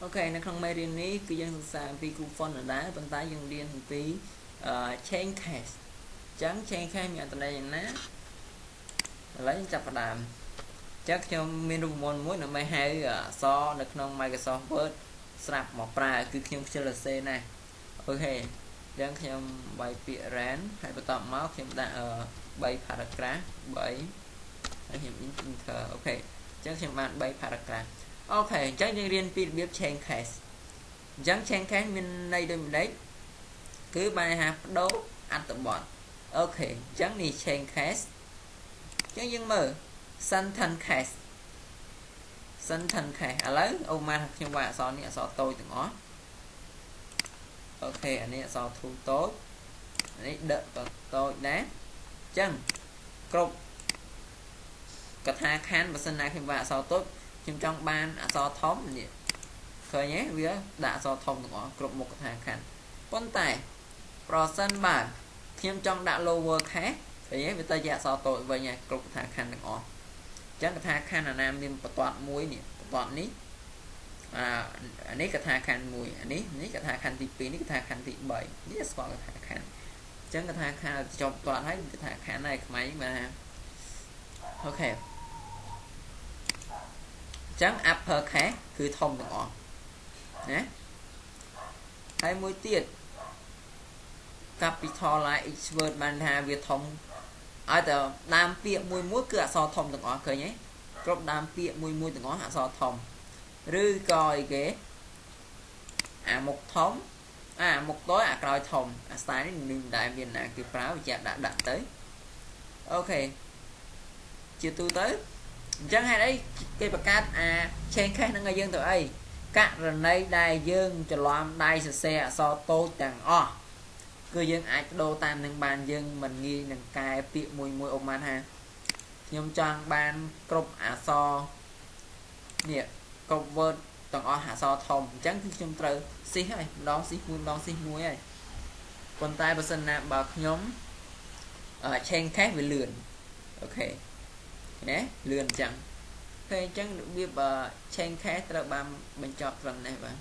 ok នៅក្នុងមេរៀននេះគឺយើងសិក្សាពី group font ដែរប៉ុន្តែយើងរៀនពី chain case អញ្ចឹង chain case មានអត្ថន័យយ៉ាងណាឥឡូវយើងចាប់ផ្ដើមអញ្ចឹងខ្ញុំមានរូបមន្តមួយដើម្បីហៅអក្សរនៅក្នុង Microsoft Word ស្រាប់មកប្រើគឺខ្ញុំខ្ជិលសរសេរណាអូខេអញ្ចឹងខ្ញុំបាយពាក្យ run ហើយបន្ទាប់មកខ្ញុំដាក់3 paragraph 3ហើយខ្ញុំ enter អូខេអញ្ចឹងខ្ញុំបាន3 paragraph អូខេអញ្ចឹងយើងរៀនពីរបៀប chain case អញ្ចឹង chain case មានន័យដូចម្ដេចគឺបានហៅបដូរអត្ថបទអូខេអញ្ចឹងនេះ chain case អញ្ចឹងយើងមើល sentence case ឥឡូវអូម៉ាខ្ញុំវាយអក្សរនេះអក្សរតូចទាំងអស់អូខេអានេះអក្សរធូរតូចអានេះដកតូចដែរអញ្ចឹងគ្រប់កថាខណ្ឌបើសិនណាខ្ញុំវាយអក្សរតូចខ្ញុំចង់បានអក្សរធំនេះឃើញទេវាដាក់អក្សរធំទាំងអស់គ្រប់មុខកថាខណ្ឌប៉ុន្តែប្រសិនបើខ្ញុំចង់ដាក់ lower case ឃើញទេវាទៅជាអក្សរតូចវិញហើយគ្រប់កថាខណ្ឌទាំងអស់អញ្ចឹងកថាខណ្ឌអាណាមានបន្ទាត់មួយនេះបន្ទាត់នេះអានេះកថាខណ្ឌមួយអានេះកថាខណ្ឌទី2នេះកថាខណ្ឌទី3នេះស្គាល់កថាខណ្ឌអញ្ចឹងកថាខណ្ឌចប់បន្ទាត់ហើយកថាខណ្ឌហើយខ្មែរបាទអូខេអញ្ចឹង upper case គឺធំទាំងអស់ណាហើយមួយទៀត capitalize each word បានថាវាធំឲ្យតែដើមពាក្យមួយគឺអក្សរធំទាំងអស់ឃើញទេគ្រប់ដើមពាក្យមួយទាំងអស់អក្សរធំឬក៏អីគេអាមុខធំអាមុខតូចអាក្រោយធំអា style នេះមិនដែលមានណាគេប្រើវាចាក់ដាក់ទៅអូខេជាទូទៅអញ្ចឹងហេតុអីគេបង្កើតអា chain case ហ្នឹងឲ្យយើងទៅអីករណីដែលយើងច្រឡំដៃសរសេរអក្សរតូចទាំងអស់គឺយើងអាចបដូរតាមនឹងបានយើងមិនងាយនឹងកែពាក្យមួយអូម៉ានថាខ្ញុំចង់បានគ្រប់អក្សរនេះគ្រប់ word ទាំងអស់អក្សរធំអញ្ចឹងគឺខ្ញុំត្រូវស៊ីសហើយម្ដងស៊ីសមួយហើយប៉ុន្តែបើសិនណាបើខ្ញុំchain case វាលឿនអូខេណាលឿនអញ្ចឹងអូខេអញ្ចឹងរបៀបchain case ត្រូវបានបញ្ចប់ត្រឹមនេះបាទ